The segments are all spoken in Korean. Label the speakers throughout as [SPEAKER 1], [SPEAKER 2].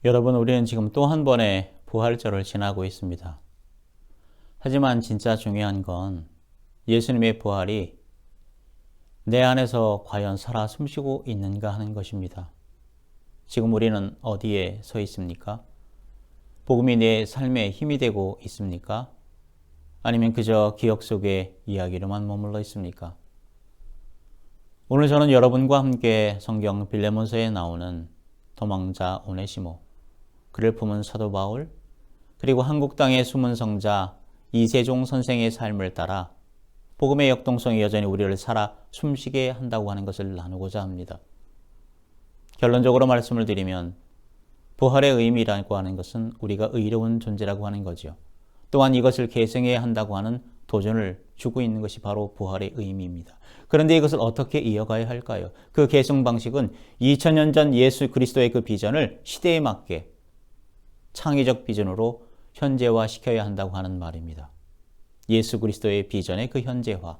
[SPEAKER 1] 여러분, 우리는 지금 또 한 번의 부활절을 지나고 있습니다. 하지만 진짜 중요한 건 예수님의 부활이 내 안에서 과연 살아 숨쉬고 있는가 하는 것입니다. 지금 우리는 어디에 서 있습니까? 복음이 내 삶에 힘이 되고 있습니까? 아니면 그저 기억 속의 이야기로만 머물러 있습니까? 오늘 저는 여러분과 함께 성경 빌레몬서에 나오는 도망자 오네시모, 그를 품은 사도 바울, 그리고 한국 땅의 숨은 성자 이세종 선생의 삶을 따라 복음의 역동성이 여전히 우리를 살아 숨쉬게 한다고 하는 것을 나누고자 합니다. 결론적으로 말씀을 드리면 부활의 의미라고 하는 것은 우리가 의로운 존재라고 하는 거죠. 또한 이것을 계승해야 한다고 하는 도전을 주고 있는 것이 바로 부활의 의미입니다. 그런데 이것을 어떻게 이어가야 할까요? 그 계승 방식은 2000년 전 예수 그리스도의 그 비전을 시대에 맞게 창의적 비전으로 현재화시켜야 한다고 하는 말입니다. 예수 그리스도의 비전의 그 현재화.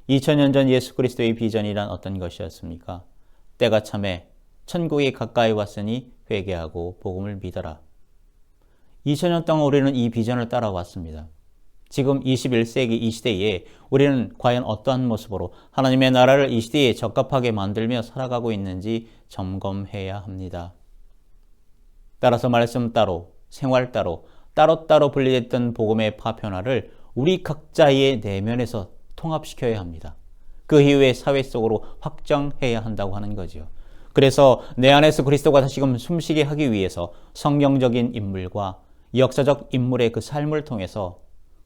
[SPEAKER 1] 2000년 전 예수 그리스도의 비전이란 어떤 것이었습니까? 때가 참에 천국이 가까이 왔으니 회개하고 복음을 믿어라. 2000년 동안 우리는 이 비전을 따라왔습니다. 지금 21세기 이 시대에 우리는 과연 어떠한 모습으로 하나님의 나라를 이 시대에 적합하게 만들며 살아가고 있는지 점검해야 합니다. 따라서 말씀 따로, 생활 따로, 따로따로 분리됐던 복음의 파편화를 우리 각자의 내면에서 통합시켜야 합니다. 그 이후에 사회 속으로 확장해야 한다고 하는 거죠. 그래서 내 안에서 그리스도가 다시금 숨쉬게 하기 위해서 성경적인 인물과 역사적 인물의 그 삶을 통해서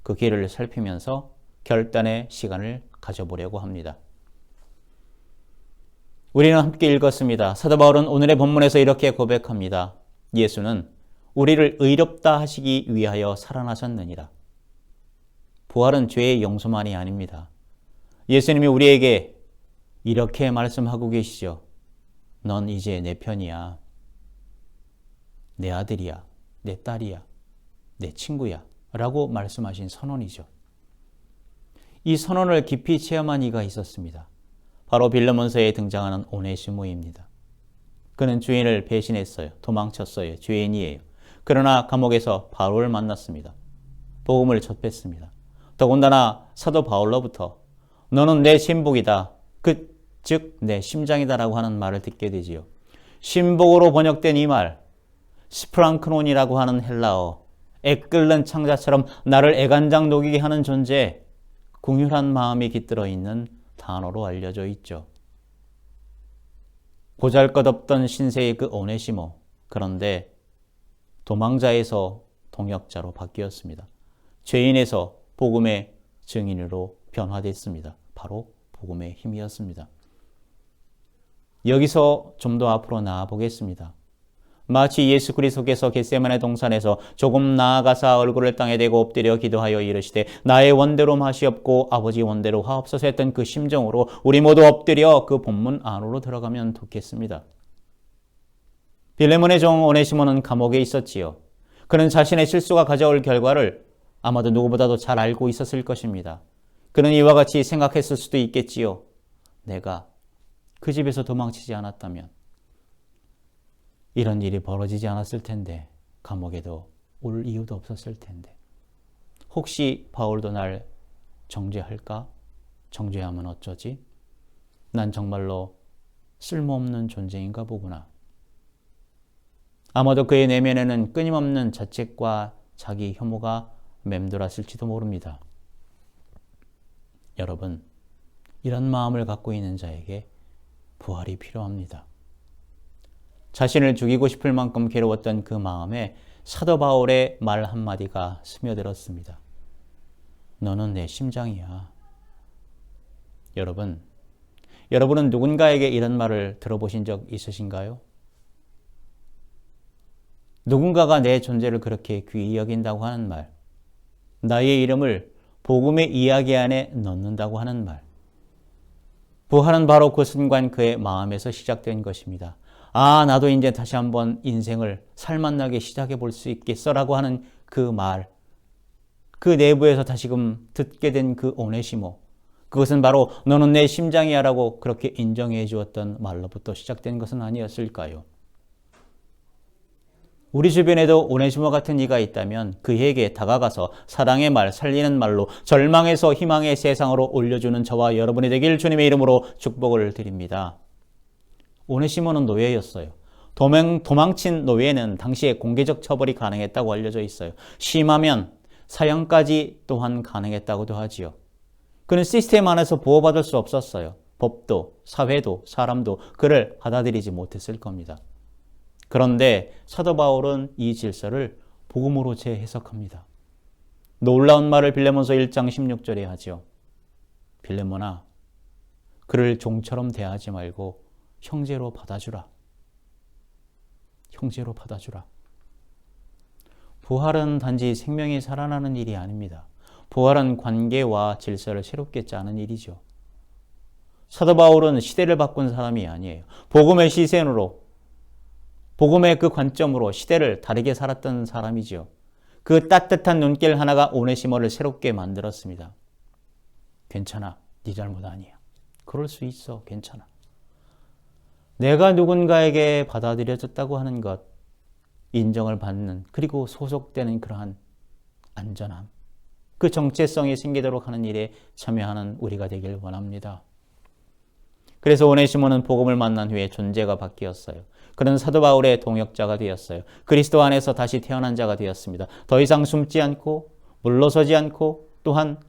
[SPEAKER 1] 그 길을 살피면서 결단의 시간을 가져보려고 합니다. 우리는 함께 읽었습니다. 사도 바울은 오늘의 본문에서 이렇게 고백합니다. 예수는 우리를 의롭다 하시기 위하여 살아나셨느니라. 부활은 죄의 용서만이 아닙니다. 예수님이 우리에게 이렇게 말씀하고 계시죠. 넌 이제 내 편이야. 내 아들이야. 내 딸이야. 내 친구야. 라고 말씀하신 선언이죠. 이 선언을 깊이 체험한 이가 있었습니다. 바로 빌레몬서에 등장하는 오네시모입니다. 그는 주인을 배신했어요. 도망쳤어요. 죄인이에요. 그러나 감옥에서 바울을 만났습니다. 복음을 접했습니다. 더군다나 사도 바울로부터 너는 내 신복이다. 즉 내 심장이다 라고 하는 말을 듣게 되지요. 신복으로 번역된 이 말, 스프랑크논이라고 하는 헬라어, 애끓는 창자처럼 나를 애간장 녹이게 하는 존재, 궁휼한 마음이 깃들어 있는 단어로 알려져 있죠. 보잘것없던 신세의 그 오네시모, 그런데 도망자에서 동역자로 바뀌었습니다. 죄인에서 복음의 증인으로 변화됐습니다. 바로 복음의 힘이었습니다. 여기서 좀 더 앞으로 나아 보겠습니다. 마치 예수 그리스도께서 겟세마네 동산에서 조금 나아가사 얼굴을 땅에 대고 엎드려 기도하여 이르시되 나의 원대로 마시옵고 아버지 원대로 하옵소서 했던 그 심정으로 우리 모두 엎드려 그 본문 안으로 들어가면 좋겠습니다. 빌레몬의 종 오네시모는 감옥에 있었지요. 그는 자신의 실수가 가져올 결과를 아마도 누구보다도 잘 알고 있었을 것입니다. 그는 이와 같이 생각했을 수도 있겠지요. 내가 그 집에서 도망치지 않았다면 이런 일이 벌어지지 않았을 텐데, 감옥에도 올 이유도 없었을 텐데, 혹시 바울도 날 정죄할까? 정죄하면 어쩌지? 난 정말로 쓸모없는 존재인가 보구나. 아마도 그의 내면에는 끊임없는 자책과 자기 혐오가 맴돌았을지도 모릅니다. 여러분, 이런 마음을 갖고 있는 자에게 부활이 필요합니다. 자신을 죽이고 싶을 만큼 괴로웠던 그 마음에 사도 바울의 말 한마디가 스며들었습니다. 너는 내 심장이야. 여러분은 누군가에게 이런 말을 들어보신 적 있으신가요? 누군가가 내 존재를 그렇게 귀히 여긴다고 하는 말, 나의 이름을 복음의 이야기 안에 넣는다고 하는 말. 부활은 바로 그 순간 그의 마음에서 시작된 것입니다. 아, 나도 이제 다시 한번 인생을 살맛나게 시작해 볼 수 있겠어라고 하는 그 말, 그 내부에서 다시금 듣게 된 그 오네시모, 그것은 바로 너는 내 심장이야 라고 그렇게 인정해 주었던 말로부터 시작된 것은 아니었을까요? 우리 주변에도 오네시모 같은 이가 있다면 그에게 다가가서 사랑의 말, 살리는 말로 절망에서 희망의 세상으로 올려주는 저와 여러분이 되길 주님의 이름으로 축복을 드립니다. 오네시모는 노예였어요. 도망친 노예는 당시에 공개적 처벌이 가능했다고 알려져 있어요. 심하면 사형까지 또한 가능했다고도 하지요. 그는 시스템 안에서 보호받을 수 없었어요. 법도, 사회도, 사람도 그를 받아들이지 못했을 겁니다. 그런데 사도 바울은 이 질서를 복음으로 재해석합니다. 놀라운 말을 빌레몬서 1장 16절에 하죠. 빌레몬아, 그를 종처럼 대하지 말고 형제로 받아주라. 형제로 받아주라. 부활은 단지 생명이 살아나는 일이 아닙니다. 부활은 관계와 질서를 새롭게 짜는 일이죠. 사도 바울은 시대를 바꾼 사람이 아니에요. 복음의 시선으로, 복음의 그 관점으로 시대를 다르게 살았던 사람이죠. 그 따뜻한 눈길 하나가 오네시모를 새롭게 만들었습니다. 괜찮아. 네 잘못 아니야. 그럴 수 있어. 괜찮아. 내가 누군가에게 받아들여졌다고 하는 것, 인정을 받는, 그리고 소속되는 그러한 안전함, 그 정체성이 생기도록 하는 일에 참여하는 우리가 되길 원합니다. 그래서 오네시모는 복음을 만난 후에 존재가 바뀌었어요. 그는 사도 바울의 동역자가 되었어요. 그리스도 안에서 다시 태어난 자가 되었습니다. 더 이상 숨지 않고 물러서지 않고 또한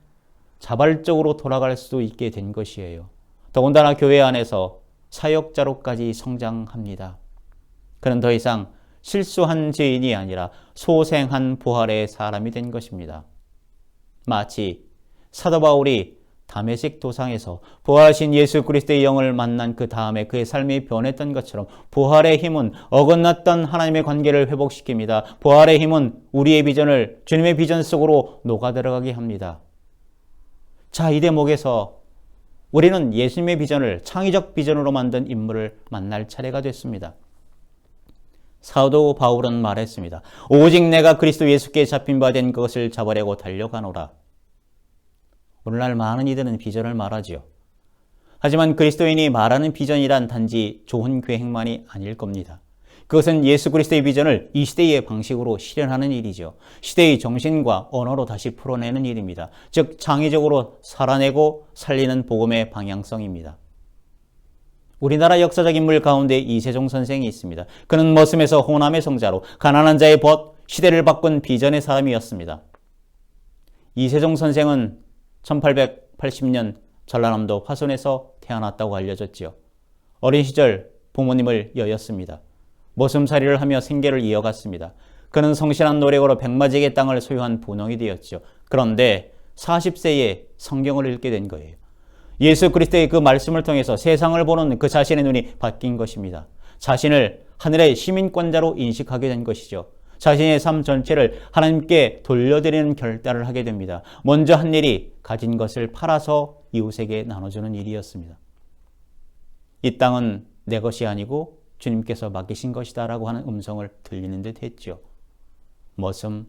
[SPEAKER 1] 자발적으로 돌아갈 수도 있게 된 것이에요. 더군다나 교회 안에서 사역자로까지 성장합니다. 그는 더 이상 실수한 죄인이 아니라 소생한 부활의 사람이 된 것입니다. 마치 사도 바울이 다메섹 도상에서 부활하신 예수 그리스도의 영을 만난 그 다음에 그의 삶이 변했던 것처럼 부활의 힘은 어긋났던 하나님의 관계를 회복시킵니다. 부활의 힘은 우리의 비전을 주님의 비전 속으로 녹아들어가게 합니다. 자, 이 대목에서 우리는 예수님의 비전을 창의적 비전으로 만든 인물을 만날 차례가 됐습니다. 사도 바울은 말했습니다. 오직 내가 그리스도 예수께 잡힌 바 된 것을 잡으려고 달려가노라. 오늘날 많은 이들은 비전을 말하지요. 하지만 그리스도인이 말하는 비전이란 단지 좋은 계획만이 아닐 겁니다. 그것은 예수 그리스도의 비전을 이 시대의 방식으로 실현하는 일이죠. 시대의 정신과 언어로 다시 풀어내는 일입니다. 즉 창의적으로 살아내고 살리는 복음의 방향성입니다. 우리나라 역사적 인물 가운데 이세종 선생이 있습니다. 그는 머슴에서 호남의 성자로 가난한 자의 벗, 시대를 바꾼 비전의 사람이었습니다. 이세종 선생은 1880년 전라남도 화순에서 태어났다고 알려졌지요. 어린 시절 부모님을 여였습니다. 머슴살이를 하며 생계를 이어갔습니다. 그는 성실한 노력으로 백마지개 땅을 소유한 분홍이 되었죠. 그런데 40세에 성경을 읽게 된 거예요. 예수 그리스도의 그 말씀을 통해서 세상을 보는 그 자신의 눈이 바뀐 것입니다. 자신을 하늘의 시민권자로 인식하게 된 것이죠. 자신의 삶 전체를 하나님께 돌려드리는 결단을 하게 됩니다. 먼저 한 일이 가진 것을 팔아서 이웃에게 나눠주는 일이었습니다. 이 땅은 내 것이 아니고 주님께서 맡기신 것이다 라고 하는 음성을 들리는 듯 했죠. 머슴,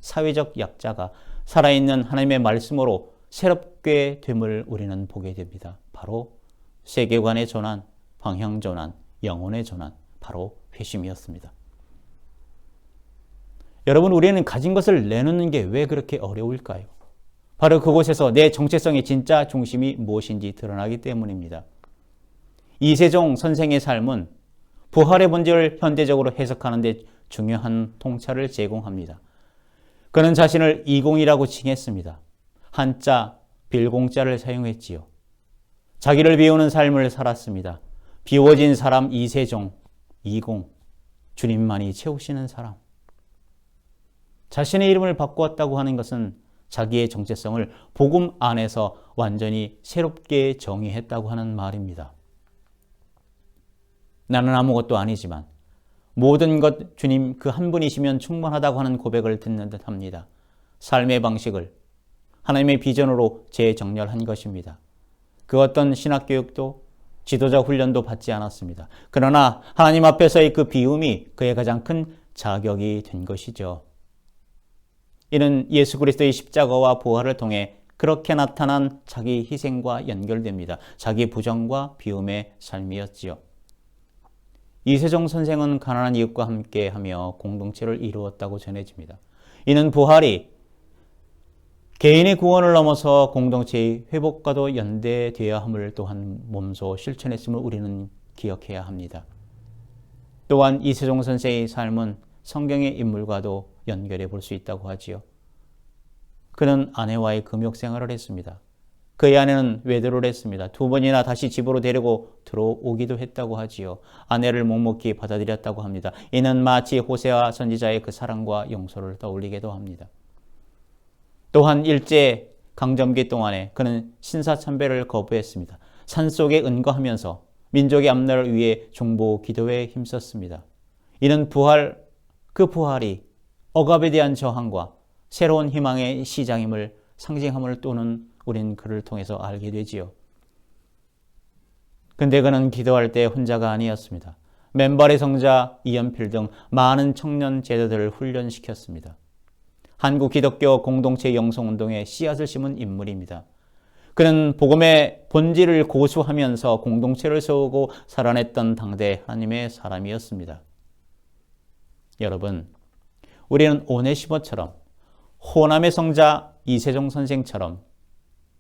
[SPEAKER 1] 사회적 약자가 살아있는 하나님의 말씀으로 새롭게 됨을 우리는 보게 됩니다. 바로 세계관의 전환, 방향 전환, 영혼의 전환, 바로 회심이었습니다. 여러분, 우리는 가진 것을 내놓는 게 왜 그렇게 어려울까요? 바로 그곳에서 내 정체성의 진짜 중심이 무엇인지 드러나기 때문입니다. 이세종 선생의 삶은 부활의 본질을 현대적으로 해석하는 데 중요한 통찰을 제공합니다. 그는 자신을 이공이라고 칭했습니다. 한자, 빌공자를 사용했지요. 자기를 비우는 삶을 살았습니다. 비워진 사람 이세종, 이공, 주님만이 채우시는 사람. 자신의 이름을 바꾸었다고 하는 것은 자기의 정체성을 복음 안에서 완전히 새롭게 정의했다고 하는 말입니다. 나는 아무것도 아니지만 모든 것 주님 그 한 분이시면 충분하다고 하는 고백을 듣는 듯 합니다. 삶의 방식을 하나님의 비전으로 재정렬한 것입니다. 그 어떤 신학교육도 지도자 훈련도 받지 않았습니다. 그러나 하나님 앞에서의 그 비움이 그의 가장 큰 자격이 된 것이죠. 이는 예수 그리스도의 십자가와 부활을 통해 그렇게 나타난 자기 희생과 연결됩니다. 자기 부정과 비움의 삶이었지요. 이세종 선생은 가난한 이웃과 함께하며 공동체를 이루었다고 전해집니다. 이는 부활이 개인의 구원을 넘어서 공동체의 회복과도 연대되어야 함을 또한 몸소 실천했음을 우리는 기억해야 합니다. 또한 이세종 선생의 삶은 성경의 인물과도 연결해 볼 수 있다고 하지요. 그는 아내와의 금욕 생활을 했습니다. 그의 아내는 외도를 했습니다. 2번이나 다시 집으로 데리고 들어오기도 했다고 하지요. 아내를 묵묵히 받아들였다고 합니다. 이는 마치 호세아 선지자의 그 사랑과 용서를 떠올리기도 합니다. 또한 일제 강점기 동안에 그는 신사참배를 거부했습니다. 산속에 은거하면서 민족의 앞날을 위해 중보 기도에 힘썼습니다. 이는 그 부활이 억압에 대한 저항과 새로운 희망의 시작임을 상징함을 또는 우린 그를 통해서 알게 되지요. 근데 그는 기도할 때 혼자가 아니었습니다. 맨발의 성자 이연필 등 많은 청년 제자들을 훈련시켰습니다. 한국 기독교 공동체 영성운동에 씨앗을 심은 인물입니다. 그는 복음의 본질을 고수하면서 공동체를 세우고 살아냈던 당대 하나님의 사람이었습니다. 여러분, 우리는 오네시모처럼, 호남의 성자 이세종 선생처럼,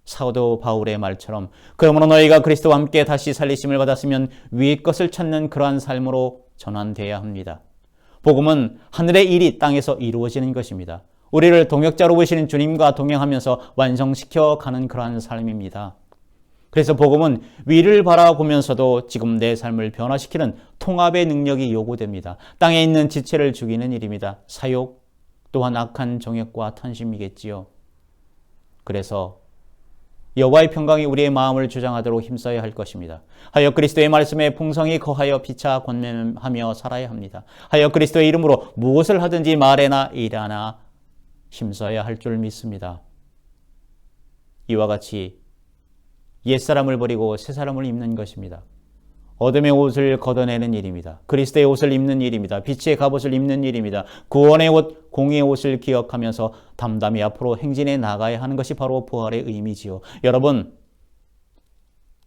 [SPEAKER 1] 사도 바울의 말처럼 그러므로 너희가 그리스도와 함께 다시 살리심을 받았으면 위의 것을 찾는 그러한 삶으로 전환되어야 합니다. 복음은 하늘의 일이 땅에서 이루어지는 것입니다. 우리를 동역자로 보시는 주님과 동행하면서 완성시켜 가는 그러한 삶입니다. 그래서 복음은 위를 바라보면서도 지금 내 삶을 변화시키는 통합의 능력이 요구됩니다. 땅에 있는 지체를 죽이는 일입니다. 사욕, 또한 악한 정욕과 탐심이겠지요. 그래서 여호와의 평강이 우리의 마음을 주장하도록 힘써야 할 것입니다. 하여 그리스도의 말씀에 풍성히 거하여 피차 권면하며 살아야 합니다. 하여 그리스도의 이름으로 무엇을 하든지 말에나 일하나 힘써야 할 줄 믿습니다. 이와 같이 옛사람을 버리고 새사람을 입는 것입니다. 어둠의 옷을 걷어내는 일입니다. 그리스도의 옷을 입는 일입니다. 빛의 갑옷을 입는 일입니다. 구원의 옷, 공의의 옷을 기억하면서 담담히 앞으로 행진해 나가야 하는 것이 바로 부활의 의미지요. 여러분,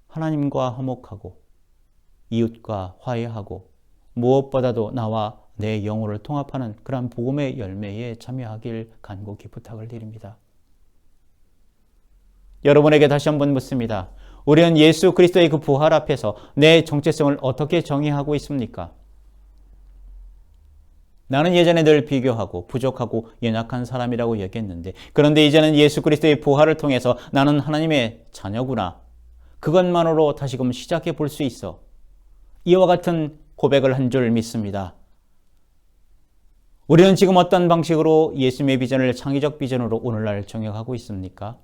[SPEAKER 1] 하나님과 화목하고 이웃과 화해하고 무엇보다도 나와 내 영혼을 통합하는 그러한 복음의 열매에 참여하길 간곡히 부탁을 드립니다. 여러분에게 다시 한번 묻습니다. 우리는 예수 그리스도의 그 부활 앞에서 내 정체성을 어떻게 정의하고 있습니까? 나는 예전에 늘 비교하고 부족하고 연약한 사람이라고 여겼는데, 그런데 이제는 예수 그리스도의 부활을 통해서 나는 하나님의 자녀구나, 그것만으로 다시금 시작해 볼 수 있어. 이와 같은 고백을 한 줄 믿습니다. 우리는 지금 어떤 방식으로 예수님의 비전을 창의적 비전으로 오늘날 정역하고 있습니까?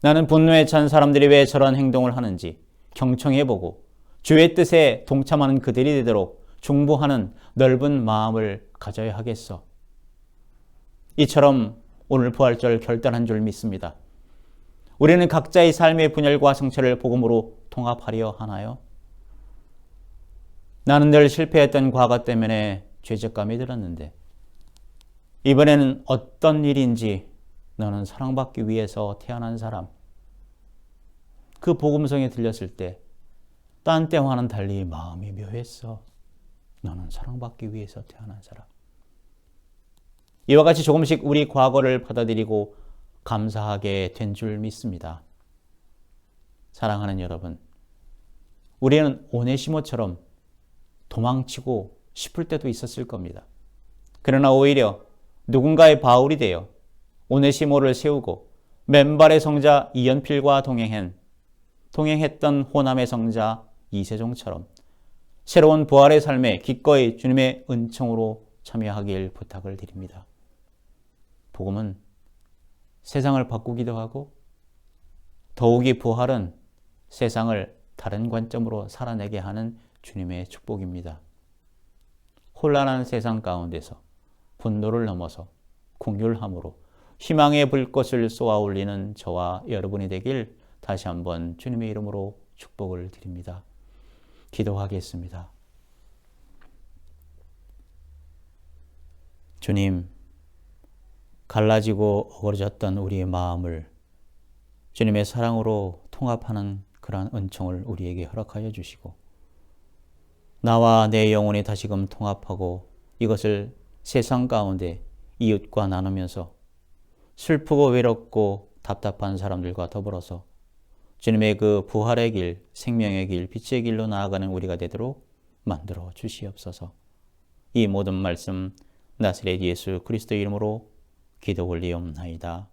[SPEAKER 1] 나는 분노에 찬 사람들이 왜 저런 행동을 하는지 경청해보고 주의 뜻에 동참하는 그들이 되도록 중보하는 넓은 마음을 가져야 하겠어. 이처럼 오늘 부활절 결단한 줄 믿습니다. 우리는 각자의 삶의 분열과 상처를 복음으로 통합하려 하나요? 나는 늘 실패했던 과거 때문에 죄책감이 들었는데 이번에는 어떤 일인지 너는 사랑받기 위해서 태어난 사람. 그 복음성에 들렸을 때 딴 때와는 달리 마음이 묘했어. 너는 사랑받기 위해서 태어난 사람. 이와 같이 조금씩 우리 과거를 받아들이고 감사하게 된 줄 믿습니다. 사랑하는 여러분, 우리는 오네시모처럼 도망치고 싶을 때도 있었을 겁니다. 그러나 오히려 누군가의 바울이 되어 오네시모를 세우고 맨발의 성자 이연필과 동행했던 호남의 성자 이세종처럼 새로운 부활의 삶에 기꺼이 주님의 은총으로 참여하길 부탁을 드립니다. 복음은 세상을 바꾸기도 하고 더욱이 부활은 세상을 다른 관점으로 살아내게 하는 주님의 축복입니다. 혼란한 세상 가운데서 분노를 넘어서 긍휼함으로 희망의 불꽃을 쏘아 올리는 저와 여러분이 되길 다시 한번 주님의 이름으로 축복을 드립니다. 기도하겠습니다. 주님, 갈라지고 어그러졌던 우리의 마음을 주님의 사랑으로 통합하는 그러한 은총을 우리에게 허락하여 주시고 나와 내 영혼이 다시금 통합하고 이것을 세상 가운데 이웃과 나누면서 슬프고 외롭고 답답한 사람들과 더불어서 주님의 그 부활의 길, 생명의 길, 빛의 길로 나아가는 우리가 되도록 만들어 주시옵소서. 이 모든 말씀 나사렛 예수 그리스도 이름으로 기도 올리옵나이다.